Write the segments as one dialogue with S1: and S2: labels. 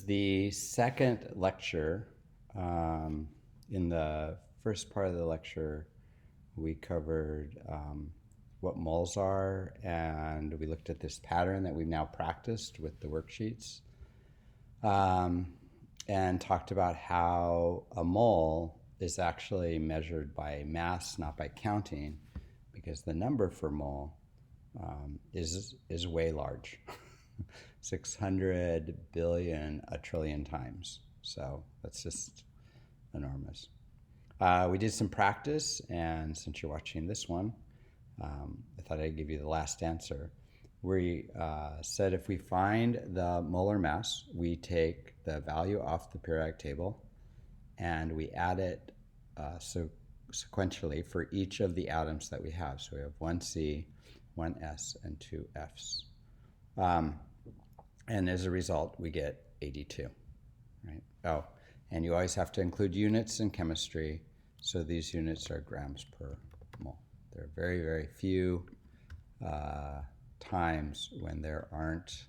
S1: the second lecture. In the first part of the lecture, we covered what moles are, and we looked at this pattern that we've now practiced with the worksheets, and talked about how a mole is actually measured by mass, not by counting, because the number for mole is way large. 600 billion, a trillion times. So that's just enormous. We did some practice, and since you're watching this one, I thought I'd give you the last answer. We said if we find the molar mass, we take the value off the periodic table and we add it sequentially for each of the atoms that we have. So we have one C, one S, and two Fs. And as a result, we get 82, right? Oh, and you always have to include units in chemistry. So these units are grams per mole. There are very, very few times when there aren't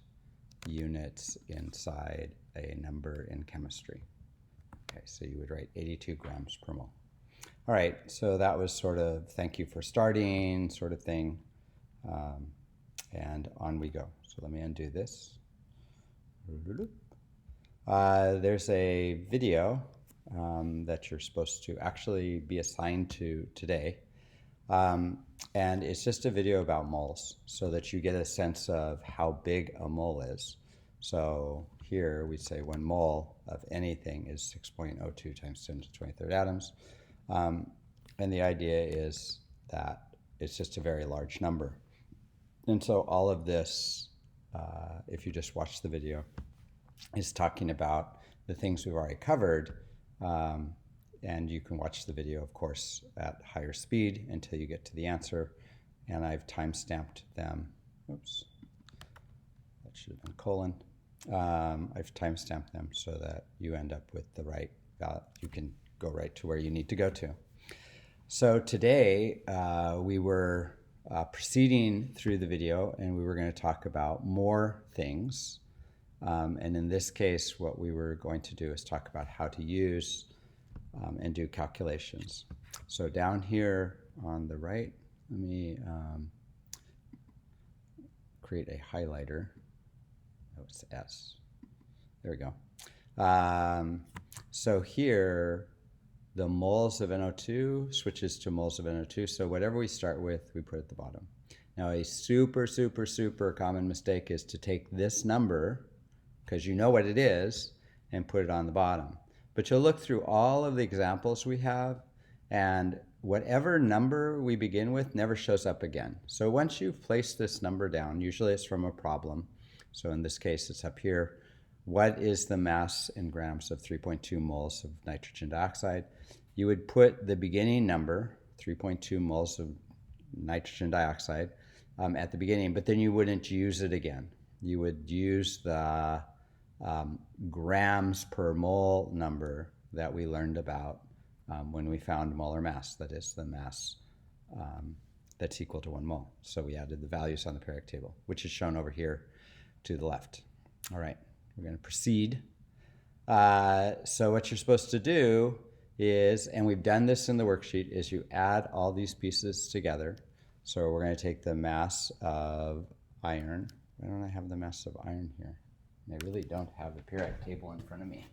S1: units inside a number in chemistry. Okay, so you would write 82 grams per mole. All right, so that was sort of thank you for starting sort of thing. And on we go. So let me undo this. There's a video that you're supposed to actually be assigned to today. And it's just a video about moles so that you get a sense of how big a mole is. So here we say 1 mole of anything is 6.02 times 10 to the 23rd atoms. And the idea is that it's just a very large number. And so all of this, if you just watch the video, is talking about the things we've already covered. And you can watch the video, of course, at higher speed until you get to the answer. And I've time-stamped them. Oops, that should have been colon. I've time-stamped them so that you end up with the right value. You can go right to where you need to go to. So today we were proceeding through the video, and we were going to talk about more things. And in this case, what we were going to do is talk about how to use and do calculations. So down here on the right, let me create a highlighter. Oh, it's S. There we go. So here, the moles of NO2 switches to moles of NO2. So whatever we start with, we put at the bottom. Now a super, super, super common mistake is to take this number, because you know what it is, and put it on the bottom. But you'll look through all of the examples we have, and whatever number we begin with never shows up again. So once you've placed this number down, usually it's from a problem. So in this case, it's up here. What is the mass in grams of 3.2 moles of nitrogen dioxide? You would put the beginning number, 3.2 moles of nitrogen dioxide, at the beginning, but then you wouldn't use it again. You would use the grams per mole number that we learned about when we found molar mass, that is the mass that's equal to 1 mole. So we added the values on the periodic table, which is shown over here to the left. All right, we're going to proceed. So what you're supposed to do is, and we've done this in the worksheet, is you add all these pieces together. So we're going to take the mass of iron. Why don't I have the mass of iron here? I really don't have the periodic table in front of me.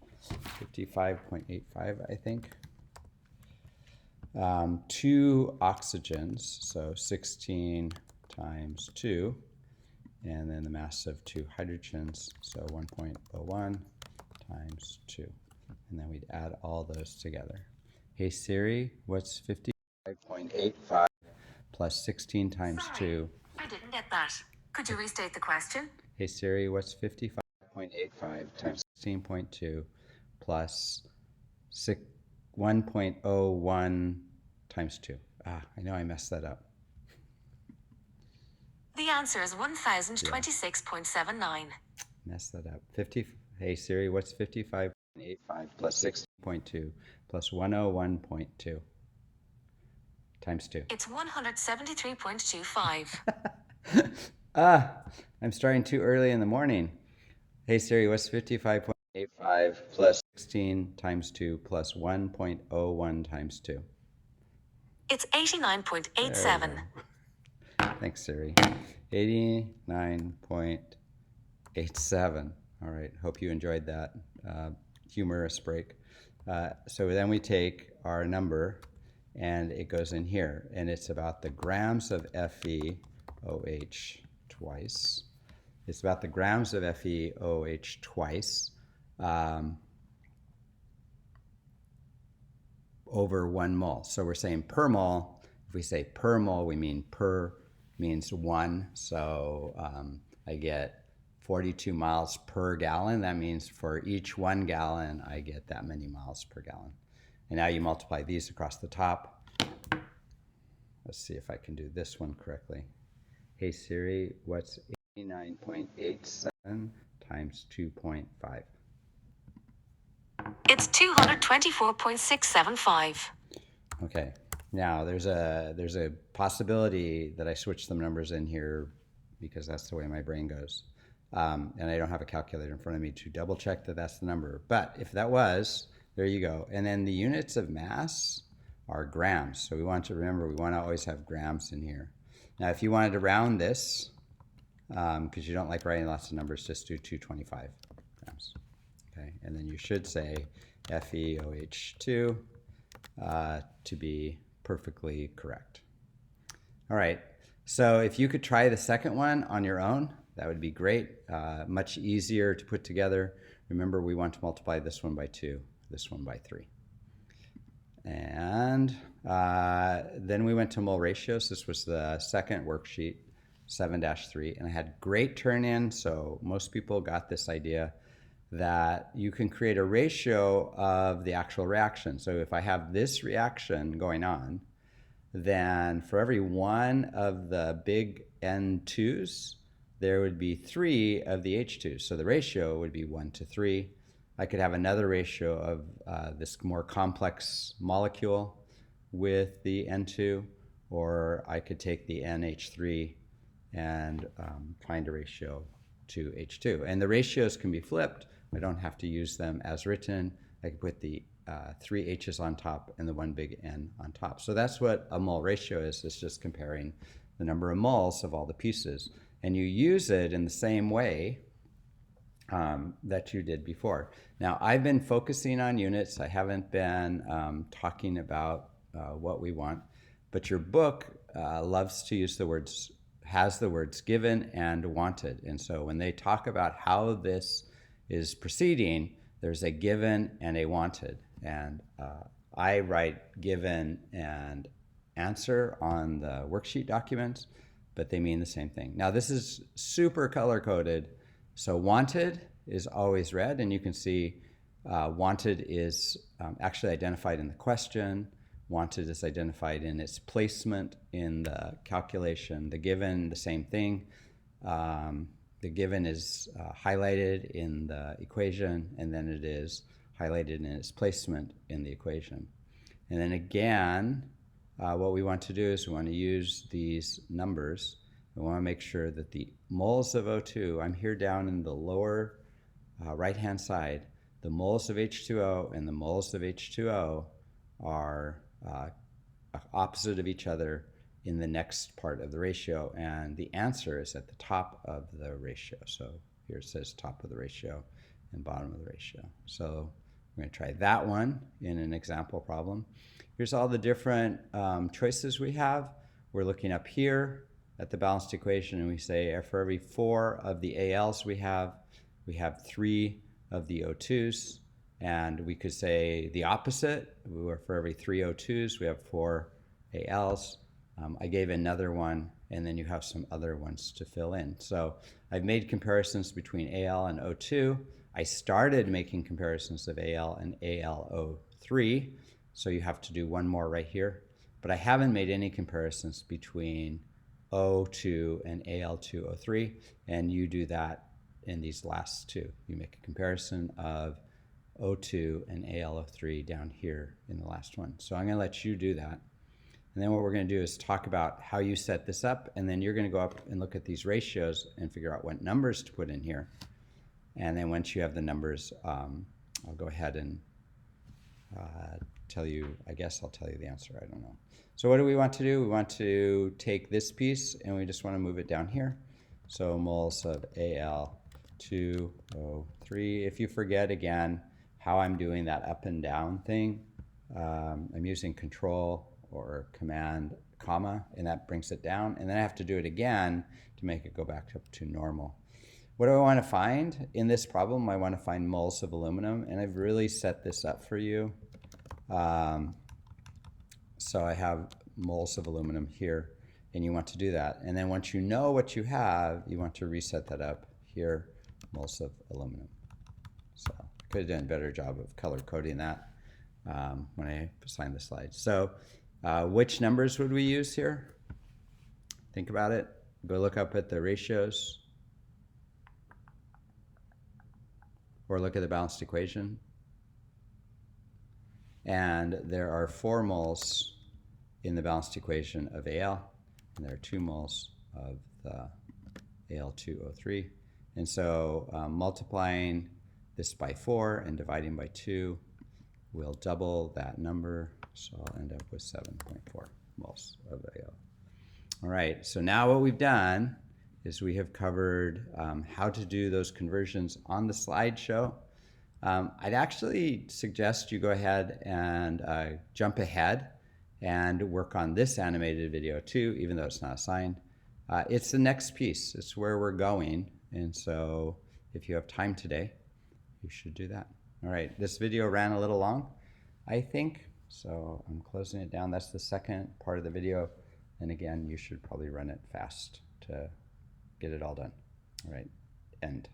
S1: 55.85, I think. 2 oxygens, so 16 times 2. And then the mass of 2 hydrogens, so 1.01 times 2. And then we'd add all those together. Hey Siri, what's 55.85 plus 16 times 2?
S2: I didn't get that. Could you restate the question?
S1: Hey Siri, what's 55.85 times 16.2 plus 1.01 times 2? I know I messed that up.
S2: The answer is 1026.79.
S1: Messed that up. Hey Siri, what's 55.85 plus 16.2 plus 101.2 times 2?
S2: It's 173.25.
S1: I'm starting too early in the morning. Hey Siri, what's 55.85 1.85 plus 16 times 2 plus 1.01 times 2.
S2: It's
S1: There
S2: 89.87.
S1: we go. Thanks, Siri. 89.87. All right, hope you enjoyed that humorous break. So then we take our number and it goes in here, and it's about the grams of FeOH twice. It's about the grams of FeOH twice over 1 mole. So we're saying per mole. If we say per mole, we mean per means 1. So I get 42 miles per gallon. That means for each 1 gallon, I get that many miles per gallon. And now you multiply these across the top. Let's see if I can do this one correctly. Hey Siri, what's 89.87 times 2.5?
S2: It's 224.675.
S1: Okay, now there's a possibility that I switch some numbers in here because that's the way my brain goes. And I don't have a calculator in front of me to double check that that's the number. But if that was, there you go. And then the units of mass are grams. So we want to remember, we want to always have grams in here. Now, if you wanted to round this, because you don't like writing lots of numbers, just do 225 grams. Okay, and then you should say FeOH2 to be perfectly correct. All right, so if you could try the second one on your own, that would be great. Much easier to put together. Remember, we want to multiply this one by 2, this one by 3. And then we went to mole ratios. This was the second worksheet, 7-3, and I had great turn-in, so most people got this idea that you can create a ratio of the actual reaction. So if I have this reaction going on, then for every one of the big N2s, there would be 3 of the H2s. So the ratio would be 1 to 3. I could have another ratio of this more complex molecule with the N2, or I could take the NH3 and find a ratio to H2. And the ratios can be flipped. I don't have to use them as written. I could put the 3 H's on top and the 1 big N on top. So that's what a mole ratio is. It's just comparing the number of moles of all the pieces. And you use it in the same way that you did before. Now, I've been focusing on units. I haven't been talking about what we want, but your book loves to use the words, has the words given and wanted. And so when they talk about how this is proceeding, there's a given and a wanted. And I write given and answer on the worksheet documents, but they mean the same thing. Now, this is super color-coded. So wanted is always red, and you can see wanted is actually identified in the question. Wanted is identified in its placement in the calculation. The given, the same thing. The given is highlighted in the equation, and then it is highlighted in its placement in the equation. And then again, what we want to do is we want to use these numbers. We want to make sure that the moles of O2, I'm here down in the lower right-hand side, the moles of H2O and the moles of H2O are opposite of each other in the next part of the ratio, and the answer is at the top of the ratio. So here it says top of the ratio and bottom of the ratio. So we're going to try that one in an example problem. Here's all the different choices we have. We're looking up here at the balanced equation, and we say for every 4 of the ALs we have 3 of the O2s. And we could say the opposite, where for every 3 O2s, we have 4 ALs. I gave another one, and then you have some other ones to fill in. So I've made comparisons between AL and O2. I started making comparisons of AL and AlO3, so you have to do one more right here. But I haven't made any comparisons between O2 and Al2O3, and you do that in these last two. You make a comparison of O2 and AlO3 down here in the last one. So I'm going to let you do that. And then what we're going to do is talk about how you set this up, and then you're going to go up and look at these ratios and figure out what numbers to put in here. And then once you have the numbers, I'll go ahead and tell you, I guess I'll tell you the answer, I don't know. So what do we want to do? We want to take this piece and we just want to move it down here. So moles of Al2O3. If you forget again how I'm doing that up and down thing, I'm using control or command comma, and that brings it down. And then I have to do it again to make it go back up to normal. What do I want to find? In this problem, I want to find moles of aluminum, and I've really set this up for you. So I have moles of aluminum here, and you want to do that. And then once you know what you have, you want to reset that up here, moles of aluminum. So I could have done a better job of color coding that when I assigned the slides. So which numbers would we use here? Think about it. Go look up at the ratios, or look at the balanced equation. And there are 4 moles in the balanced equation of Al, and there are 2 moles of the Al2O3. And so multiplying this by 4 and dividing by 2 will double that number. So I'll end up with 7.4 moles of Al. All right, so now what we've done is we have covered how to do those conversions on the slideshow. I'd actually suggest you go ahead and jump ahead and work on this animated video too, even though it's not assigned. It's the next piece. It's where we're going. And so if you have time today, you should do that. All right, this video ran a little long, I think. So I'm closing it down. That's the second part of the video. And again, you should probably run it fast to get it all done. All right, end.